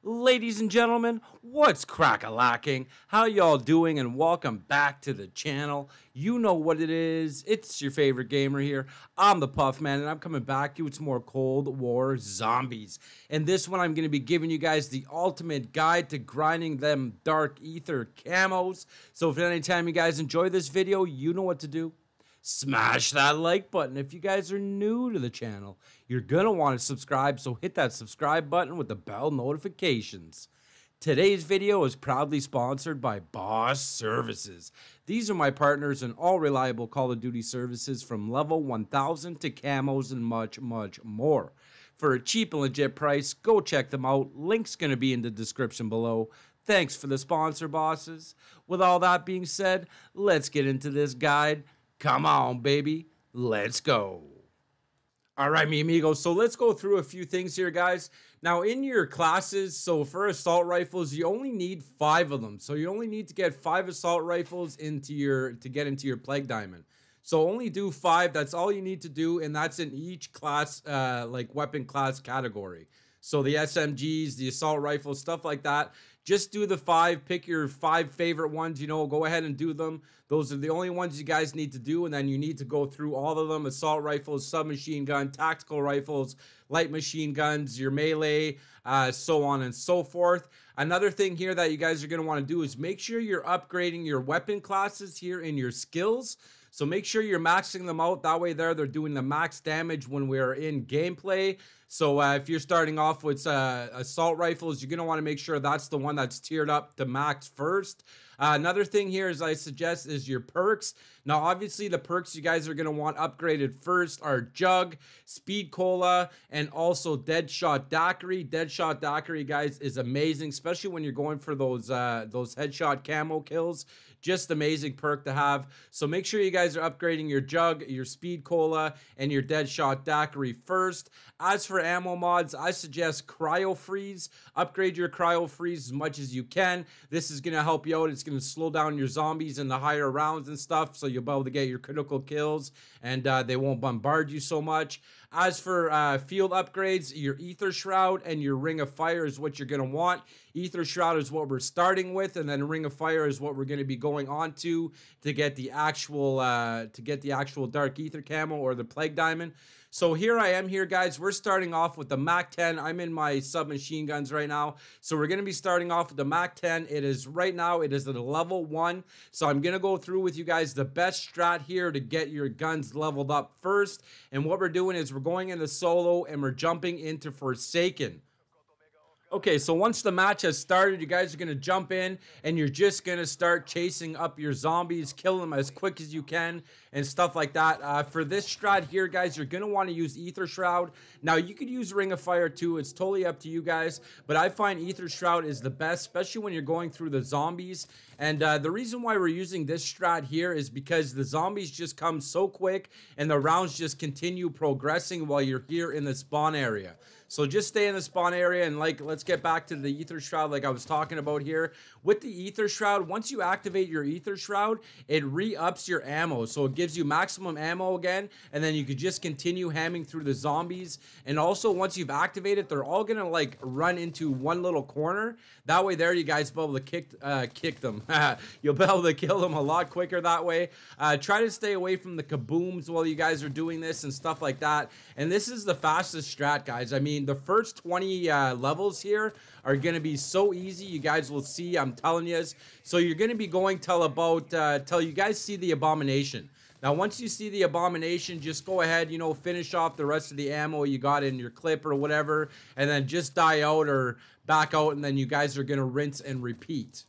Ladies and gentlemen, what's crack-a-lacking? How y'all doing? And welcome back to the channel. You know what it is. It's your favorite gamer here. I'm the Puff Man, and I'm coming back to you with some more Cold War Zombies. And this one, I'm going to be giving you guys the ultimate guide to grinding them Dark Aether camos. So if at any time you guys enjoy this video, you know what to do. Smash that like button. If you guys are new to the channel, you're gonna want to subscribe, so hit that subscribe button with the bell notifications. Today's video is proudly sponsored by Boss Services. These are my partners in all reliable Call of Duty services, from level 1000 to camos and much more. For a cheap and legit price, go check them out. Link's gonna be in the description below. Thanks for the sponsor, bosses. With all that being said, let's get into this guide. Come on, baby. Let's go. All right, mi amigos. So let's go through a few things here, guys. Now, in your classes, so for assault rifles, you only need 5 of them. So you only need to get 5 assault rifles to get into your Plague Diamond. So only do 5. That's all you need to do, and that's in each class, like weapon class category. So the SMGs, the assault rifles, stuff like that. Just do the 5. Pick your 5 favorite ones. Go ahead and do them. Those are the only ones you guys need to do, and then you need to go through all of them: assault rifles, submachine gun, tactical rifles, light machine guns, your melee, so on and so forth. Another thing here that you guys are going to want to do is make sure you're upgrading your weapon classes here in your skills. So make sure you're maxing them out. That way they're doing the max damage when we're in gameplay. So if you're starting off with assault rifles, you're going to want to make sure that's the one that's tiered up to max first. Another thing here is I suggest is your perks. Now, obviously, the perks you guys are going to want upgraded first are Jug, Speed Cola, and also Deadshot Daiquiri. Deadshot Daiquiri, guys, is amazing, especially when you're going for those headshot camo kills. Just amazing perk to have. So make sure you guys are upgrading your Jug, your Speed Cola, and your Deadshot Daiquiri first. As for ammo mods, I suggest Cryo Freeze. Upgrade your Cryo Freeze as much as you can. This is going to help you out. It's going to slow down your zombies in the higher rounds and stuff, so you'll be able to get your critical kills, and they won't bombard you so much. As for field upgrades, your Aether Shroud and your Ring of Fire is what you're going to want. Aether Shroud is what we're starting with, and then Ring of Fire is what we're going to be going on to get the actual Dark Aether camo or the Plague Diamond. So here I am here, guys. We're starting off with the MAC-10. I'm in my submachine guns right now. So we're going to be starting off with the MAC-10. It is at a level 1. So I'm going to go through with you guys the best strat here to get your guns leveled up first. And what we're doing is we're going into solo and we're jumping into Forsaken. Okay, so once the match has started, you guys are going to jump in and you're just going to start chasing up your zombies, killing them as quick as you can and stuff like that. For this strat here, guys, you're going to want to use Aether Shroud. Now, you could use Ring of Fire too. It's totally up to you guys, but I find Aether Shroud is the best, especially when you're going through the zombies. And the reason why we're using this strat here is because the zombies just come so quick and the rounds just continue progressing while you're here in the spawn area. So just stay in the spawn area, and let's get back to the Aether Shroud like I was talking about here. With the Aether Shroud, once you activate your Aether Shroud, it re-ups your ammo. So it gives you maximum ammo again, and then you could just continue hamming through the zombies. And also, once you've activated, they're all going to run into one little corner. That way there, you guys will be able to kick them. You'll be able to kill them a lot quicker that way. Try to stay away from the kabooms while you guys are doing this and stuff like that. And this is the fastest strat, guys. I mean, the first 20 levels here are going to be so easy. You guys will see, I'm telling you. So you're going to be going till you guys see the Abomination. Now, once you see the Abomination, just go ahead, finish off the rest of the ammo you got in your clip or whatever, and then just die out or back out, and then you guys are going to rinse and repeat.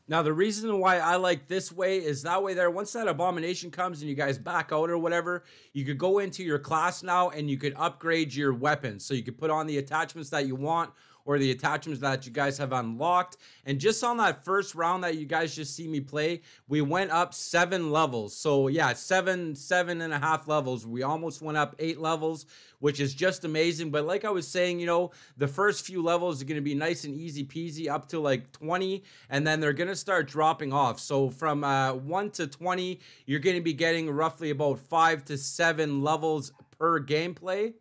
Now, the reason why I like this way is that way there, once that Abomination comes and you guys back out or whatever, you could go into your class now and you could upgrade your weapons. So you could put on the attachments that you want, or the attachments that you guys have unlocked. And just on that first round that you guys just see me play, we went up 7 levels. So yeah, seven and a half levels. We almost went up 8 levels, which is just amazing. But like I was saying, the first few levels are going to be nice and easy peasy up to 20, and then they're going to start dropping off. So from 1 to 20, you're going to be getting roughly about 5 to 7 levels per gameplay.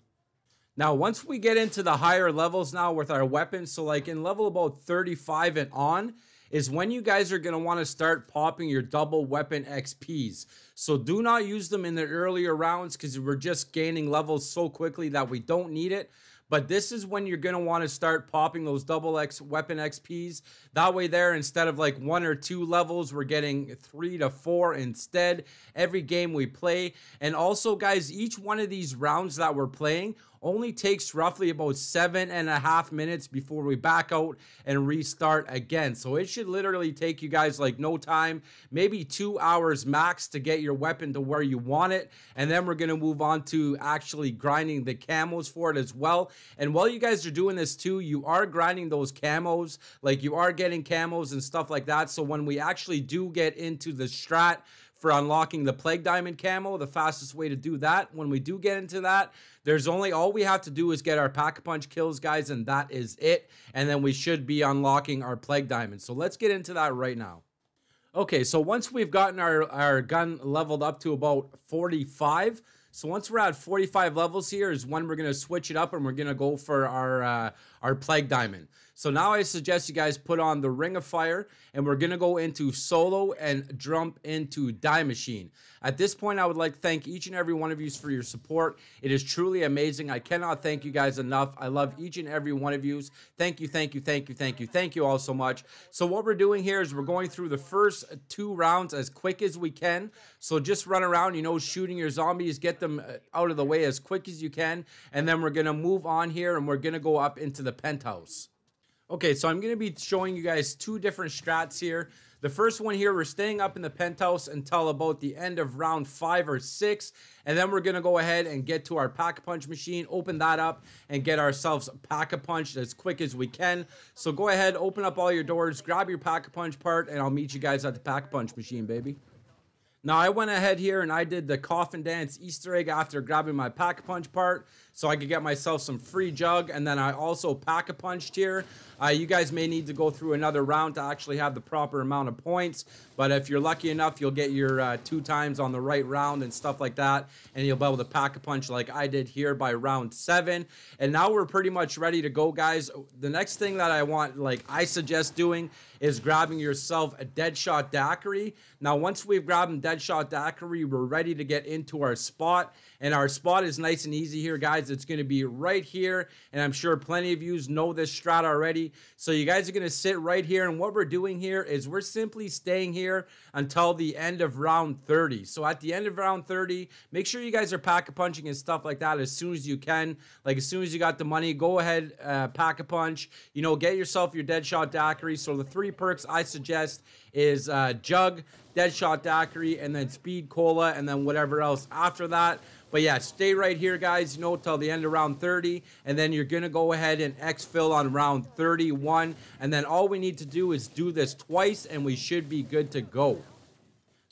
Now, once we get into the higher levels now with our weapons, so like in level about 35 and on, is when you guys are going to want to start popping your double weapon XPs. So do not use them in the earlier rounds because we're just gaining levels so quickly that we don't need it. But this is when you're going to want to start popping those double X weapon XPs. That way there, instead of like 1 or 2 levels, we're getting 3 to 4 instead every game we play. And also, guys, each one of these rounds that we're playing only takes roughly about 7.5 minutes before we back out and restart again. So it should literally take you guys like no time, maybe 2 hours max to get your weapon to where you want it. And then we're going to move on to actually grinding the camos for it as well. And while you guys are doing this too, you are grinding those camos, like you are getting camos and stuff like that. So when we actually do get into the strat for unlocking the Plague Diamond camo, the fastest way to do that, when we do get into that, there's only, all we have to do is get our Pack-a-Punch kills, guys, and that is it. And then we should be unlocking our Plague Diamond. So let's get into that right now. Okay, so once we've gotten our gun leveled up to about 45, so once we're at 45 levels here is when we're going to switch it up and we're going to go for our Plague Diamond. So now I suggest you guys put on the Ring of Fire and we're going to go into solo and jump into Die Machine. At this point, I would like to thank each and every one of you for your support. It is truly amazing. I cannot thank you guys enough. I love each and every one of you. Thank you, thank you, thank you, thank you, thank you all so much. So what we're doing here is we're going through the first 2 rounds as quick as we can. So just run around, you know, shooting your zombies, get them out of the way as quick as you can. And then we're going to move on here and we're going to go up into the penthouse. Okay, so I'm going to be showing you guys 2 different strats here. The first one here, we're staying up in the penthouse until about the end of round 5 or 6. And then we're going to go ahead and get to our Pack-a-Punch machine, open that up, and get ourselves Pack-a-Punch as quick as we can. So go ahead, open up all your doors, grab your Pack-a-Punch part, and I'll meet you guys at the Pack-a-Punch machine, baby. Now, I went ahead here and I did the Coffin Dance Easter egg after grabbing my Pack-a-Punch part so I could get myself some free jug. And then I also Pack-a-Punched here. You guys may need to go through another round to actually have the proper amount of points. But if you're lucky enough, you'll get your 2 times on the right round and stuff like that. And you'll be able to Pack-a-Punch like I did here by round 7. And now we're pretty much ready to go, guys. The next thing that I want, like I suggest doing, is grabbing yourself a Deadshot Daiquiri. Now, once we've grabbed Deadshot Daiquiri, we're ready to get into our spot. And our spot is nice and easy here, guys. It's going to be right here. And I'm sure plenty of you know this strat already. So you guys are going to sit right here. And what we're doing here is we're simply staying here until the end of round 30. So at the end of round 30, make sure you guys are Pack-a-Punching and stuff like that as soon as you can. Like as soon as you got the money, go ahead, Pack-a-Punch. You know, get yourself your Deadshot Daiquiri. So the 3 perks I suggest is Jug, Deadshot Daiquiri, and then Speed Cola, and then whatever else after that. But yeah, stay right here, guys, you know, till the end of round 30, and then you're going to go ahead and exfil on round 31, and then all we need to do is do this twice, and we should be good to go.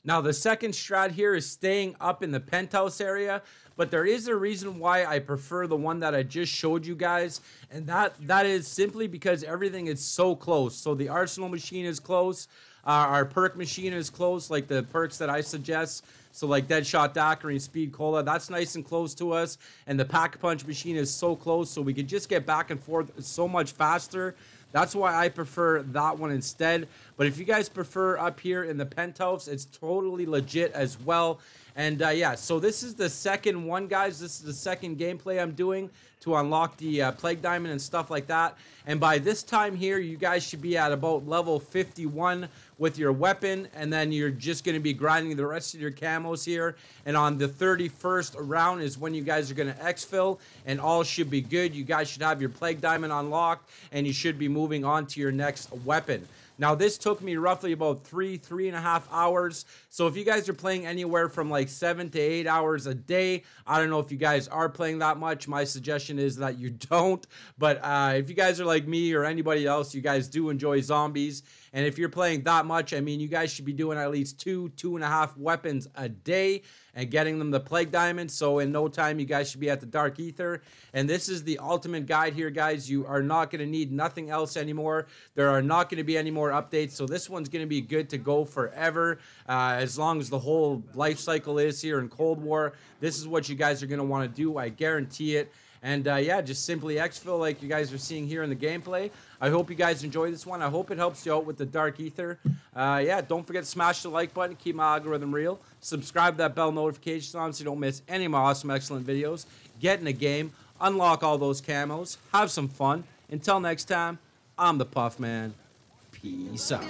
Now, the second strat here is staying up in the penthouse area, but there is a reason why I prefer the one that I just showed you guys, and that is simply because everything is so close. So the arsenal machine is close, our perk machine is close, like the perks that I suggest. So like Deadshot Daiquiri and Speed Cola, that's nice and close to us. And the Pack-a-Punch machine is so close, so we could just get back and forth so much faster. That's why I prefer that one instead. But if you guys prefer up here in the penthouse, it's totally legit as well. And yeah, so this is the second one, guys. This is the second gameplay I'm doing to unlock the Plague Diamond and stuff like that. And by this time here, you guys should be at about level 51 with your weapon. And then you're just going to be grinding the rest of your camos here. And on the 31st round is when you guys are going to exfil. And all should be good. You guys should have your Plague Diamond unlocked. And you should be moving on to your next weapon. Now, this took me roughly about 3.5 hours. So if you guys are playing anywhere from like 7 to 8 hours a day, I don't know if you guys are playing that much. My suggestion is that you don't. But if you guys are like me or anybody else, you guys do enjoy zombies. And if you're playing that much, I mean, you guys should be doing at least 2.5 weapons a day and getting them the Plague Diamond. So in no time, you guys should be at the Dark Ether. And this is the ultimate guide here, guys. You are not going to need nothing else anymore. There are not going to be any more updates. So this one's going to be good to go forever. As long as the whole life cycle is here in Cold War, this is what you guys are going to want to do. I guarantee it. And yeah, just simply exfil like you guys are seeing here in the gameplay. I hope you guys enjoy this one. I hope it helps you out with the Dark Ether. Yeah, don't forget to smash the like button, keep my algorithm real. Subscribe to that bell notification on so you don't miss any of my awesome, excellent videos. Get in the game, unlock all those camos, have some fun. Until next time, I'm the Puff Man. Peace out.